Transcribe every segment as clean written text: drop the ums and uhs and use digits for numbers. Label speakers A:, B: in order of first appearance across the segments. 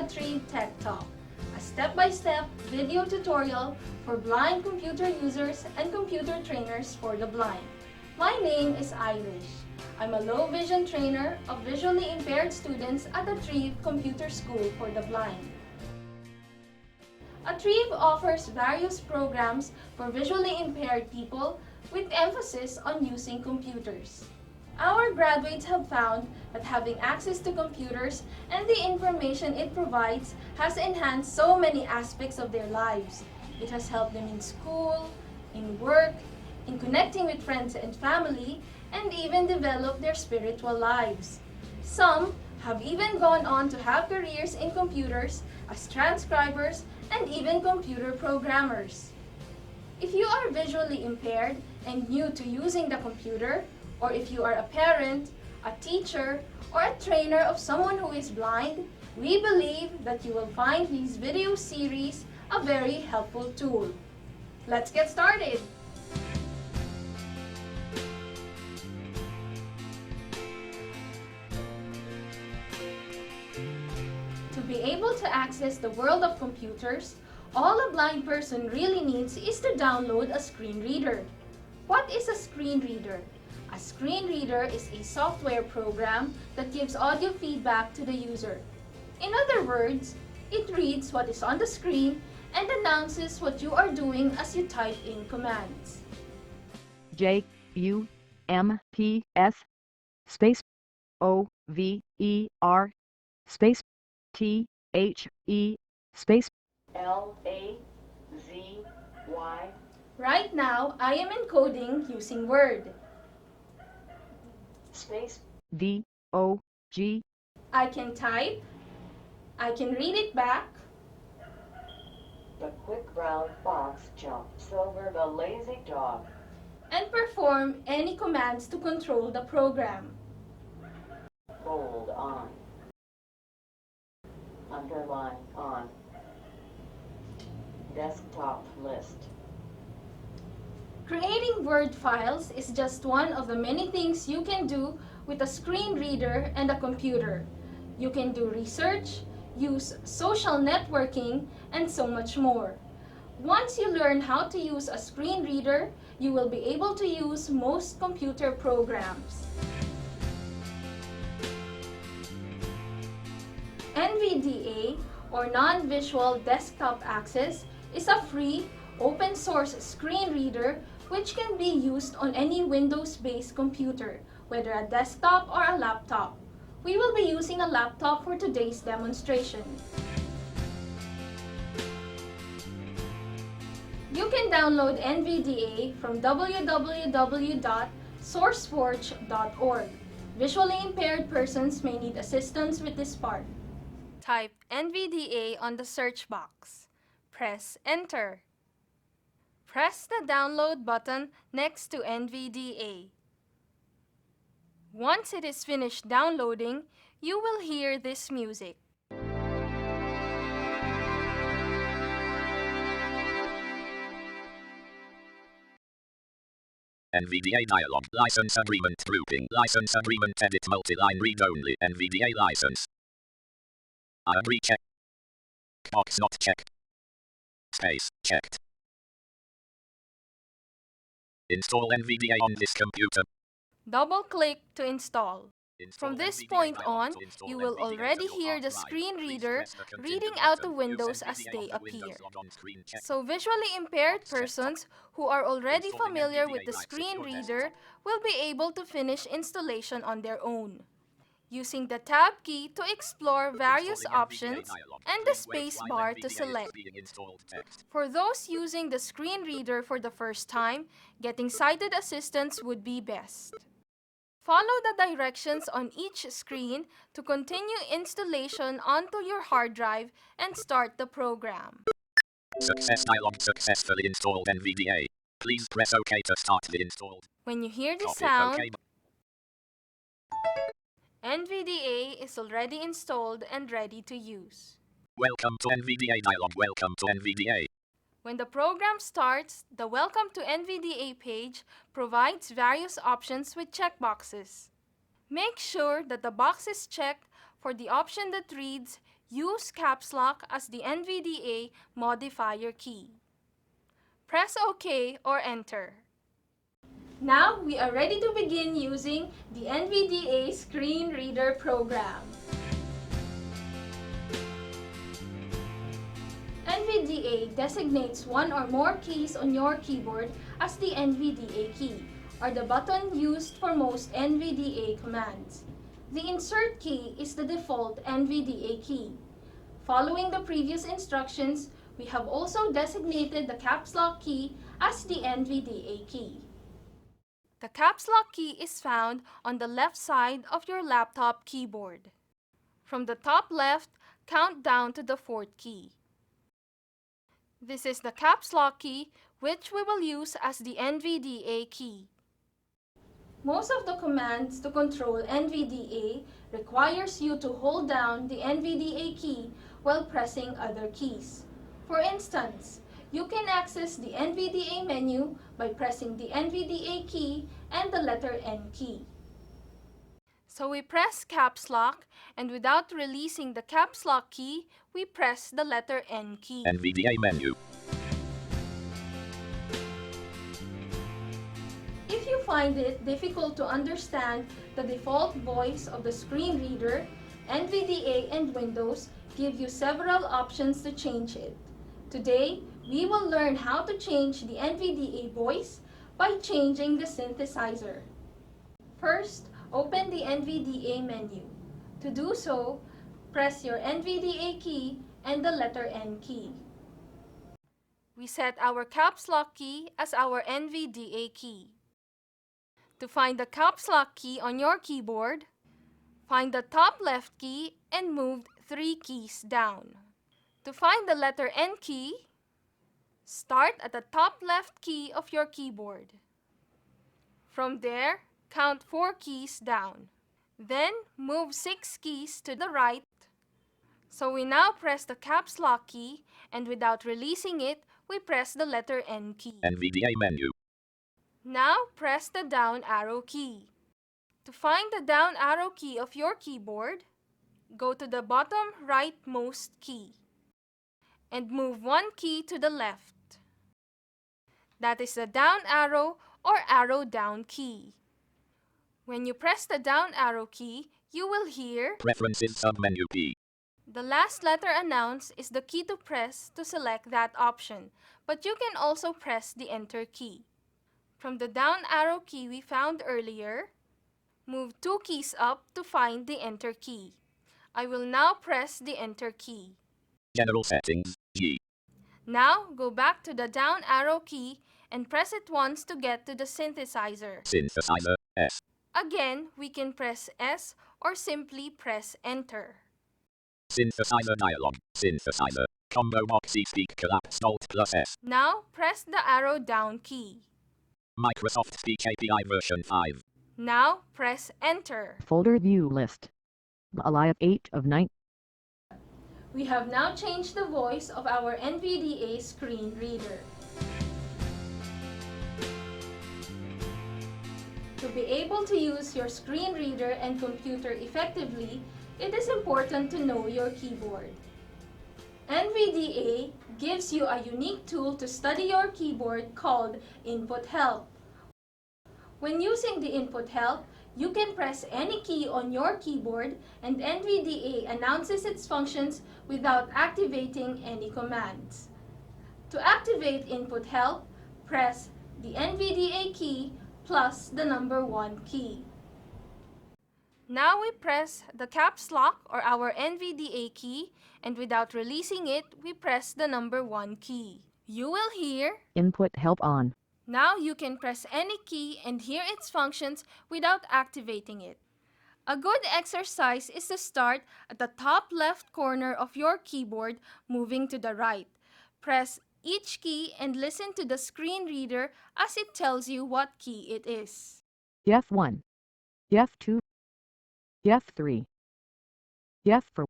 A: ATRIEV TechTalk, a step-by-step video tutorial for blind computer users and computer trainers for the blind. My name is Irish. I'm a low vision trainer of visually impaired students at ATRIEV Computer School for the Blind. ATRIEV offers various programs for visually impaired people with emphasis on using computers. Our graduates have found that having access to computers and the information it provides has enhanced so many aspects of their lives. It has helped them in school, in work, in connecting with friends and family, and even develop their spiritual lives. Some have even gone on to have careers in computers as transcribers and even computer programmers. If you are visually impaired and new to using the computer, or if you are a parent, a teacher, or a trainer of someone who is blind, we believe that you will find these video series a very helpful tool. Let's get started! To be able to access the world of computers, all a blind person really needs is to download a screen reader. What is a screen reader? A screen reader is a software program that gives audio feedback to the user. In other words, it reads what is on the screen and announces what you are doing as you type in commands.
B: JUMPS space OVER space THE space LAZY.
A: Right now, I am encoding using Word.
B: Space DOG.
A: I can type, I can read it back,
C: The quick brown fox jumps over the lazy dog.
A: and perform any commands to control the program.
C: Bold on. Underline on. Desktop list.
A: Creating Word files is just one of the many things you can do with a screen reader and a computer. You can do research, use social networking, and so much more. Once you learn how to use a screen reader, you will be able to use most computer programs. NVDA, or Non-Visual Desktop Access, is a free, open-source screen reader which can be used on any Windows-based computer, whether a desktop or a laptop. We will be using a laptop for today's demonstration. You can download NVDA from www.sourceforge.org. Visually impaired persons may need assistance with this part. Type NVDA on the search box. Press Enter. Press the download button next to NVDA. Once it is finished downloading, you will hear this music.
D: NVDA dialog. License agreement grouping. License agreement edit multi-line read only. NVDA license. I agree check. Box not checked. Space checked. Install NVDA on this computer.
A: Double-click to install.
D: Install
A: From this
D: NVDA
A: point
D: dialog.
A: on,
D: To install
A: you will
D: NVDA
A: already
D: to your
A: hear
D: hard
A: the
D: drive,
A: screen
D: please
A: reader
D: press the continue
A: reading out the
D: button.
A: windows
D: Use
A: as
D: NVDA
A: they
D: on the Windows
A: appear.
D: logon screen check.
A: So visually impaired
D: Box checked.
A: persons who are already
D: Installing
A: familiar
D: NVDA
A: with the
D: Live
A: screen
D: Secure
A: reader
D: Desktop.
A: will be able to finish installation on their own. Using the Tab key to explore various
D: Installing NVDA
A: options
D: dialog.
A: and the
D: Please wait
A: space
D: while
A: bar to
D: NVDA is
A: select.
D: being installed text.
A: For those using the screen reader for the first time, getting sighted assistance would be best. Follow the directions on each screen to continue installation onto your hard drive and start the program.
D: Success dialog. Successfully installed NVDA. Please press OK to start the installed.
A: When you hear the
D: Copy.
A: sound,
D: OK.
A: NVDA is already installed and ready to use.
D: Welcome to NVDA dialog. Welcome to NVDA.
A: When the program starts, the Welcome to NVDA page provides various options with checkboxes. Make sure that the box is checked for the option that reads, Use caps lock as the NVDA modifier key. Press OK or Enter. Now we are ready to begin using the NVDA Screenreader program. NVDA designates one or more keys on your keyboard as the NVDA key, or the button used for most NVDA commands. The insert key is the default NVDA key. Following the previous instructions, we have also designated the caps lock key as the NVDA key. The caps lock key is found on the left side of your laptop keyboard. From the top left, count down to the fourth key. This is the caps lock key, which we will use as the NVDA key. Most of the commands to control NVDA requires you to hold down the NVDA key while pressing other keys. For instance, you can access the NVDA menu by pressing the NVDA key and the letter N key. So we press caps lock, and without releasing the caps lock key, we press the letter N key.
D: NVDA menu.
A: If you find it difficult to understand the default voice of the screen reader, NVDA and Windows give you several options to change it. Today, we will learn how to change the NVDA voice by changing the synthesizer. First, open the NVDA menu. To do so, press your NVDA key and the letter N key. We set our caps lock key as our NVDA key. To find the caps lock key on your keyboard, find the top left key and move 3 keys down. To find the letter N key, start at the top left key of your keyboard. From there, count 4 keys down. Then, move 6 keys to the right. So we now press the caps lock key, and without releasing it, we press the letter N key.
D: NVDA menu.
A: Now, press the down arrow key. To find the down arrow key of your keyboard, go to the bottom rightmost key and move 1 key to the left. That is the down arrow or arrow down key. When you press the down arrow key, you will hear
D: Preferences submenu P.
A: the last letter announced is the key to press to select that option, but you can also press the Enter key. From the down arrow key we found earlier, move 2 keys up to find the Enter key. I will now press the Enter key.
D: General settings, G.
A: Now, go back to the down arrow key and press it once to get to the synthesizer.
D: Synthesizer, S.
A: Again, we can press S or simply press Enter.
D: Synthesizer dialog, synthesizer. Combo box speak collapse Alt plus S.
A: Now, press the arrow down key.
D: Microsoft Speak API version 5.
A: Now, press Enter.
B: Folder view list. Alive 8 of 9.
A: We have now changed the voice of our NVDA screen reader. To be able to use your screen reader and computer effectively, it is important to know your keyboard. NVDA gives you a unique tool to study your keyboard called Input Help. When using the Input Help, you can press any key on your keyboard and NVDA announces its functions without activating any commands. To activate Input Help, press the NVDA key plus the number 1 key. Now we press the caps lock or our NVDA key, and without releasing it, we press the number 1 key. You will hear
B: Input help on.
A: Now you can press any key and hear its functions without activating it. A good exercise is to start at the top left corner of your keyboard, moving to the right. Press each key and listen to the screen reader as it tells you what key it is.
B: F1. F2. F3. F4.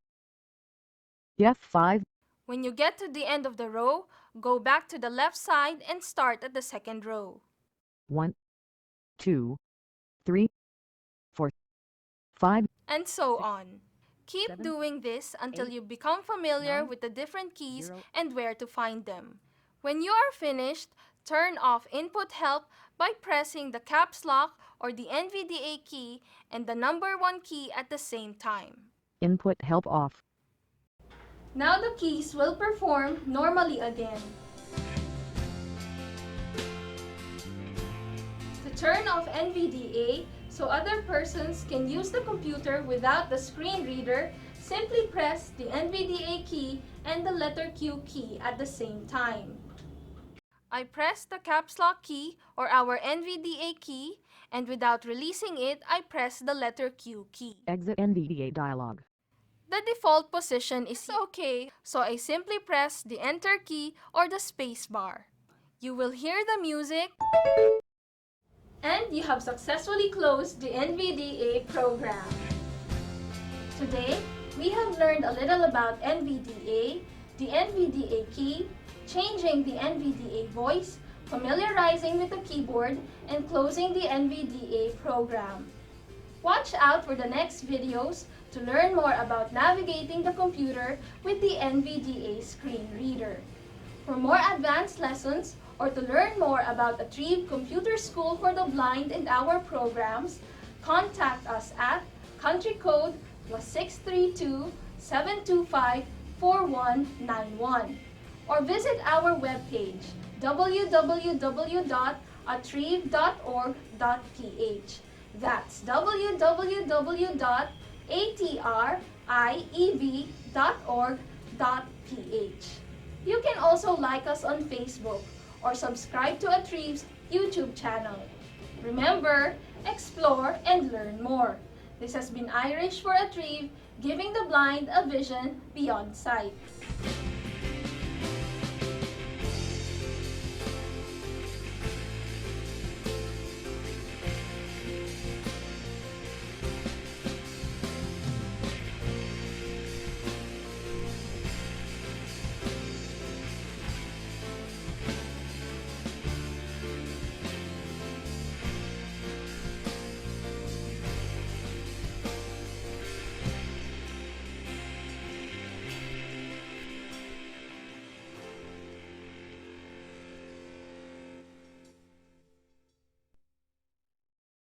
B: F5.
A: When you get to the end of the row, go back to the left side and start at the second row.
B: 1, 2, 3, 4, 5.
A: And so on. Keep
B: 7,
A: doing this until
B: 8,
A: you become familiar
B: 9,
A: with the different keys
B: 0.
A: and where to find them. When you are finished, turn off Input Help by pressing the caps lock or the NVDA key and the number 1 key at the same time.
B: Input help off.
A: Now the keys will perform normally again. To turn off NVDA so other persons can use the computer without the screen reader, simply press the NVDA key and the letter Q key at the same time. I press the caps lock key or our NVDA key, and without releasing it, I press the letter Q key.
B: Exit NVDA dialog.
A: The default position is okay, so I simply press the Enter key or the space bar. You will hear the music, and you have successfully closed the NVDA program. Today, we have learned a little about NVDA, the NVDA key, changing the NVDA voice, familiarizing with the keyboard, and closing the NVDA program. Watch out for the next videos to learn more about navigating the computer with the NVDA screen reader. For more advanced lessons or to learn more about ATRIEV Computer School for the Blind and our programs, contact us at country code +632 725 4191 or visit our webpage www.atriev.org.ph. That's www.atriev.org.ph. You can also like us on Facebook or subscribe to ATRIEV's YouTube channel. Remember, explore and learn more. This has been Irish for ATRIEV, giving the blind a vision beyond sight.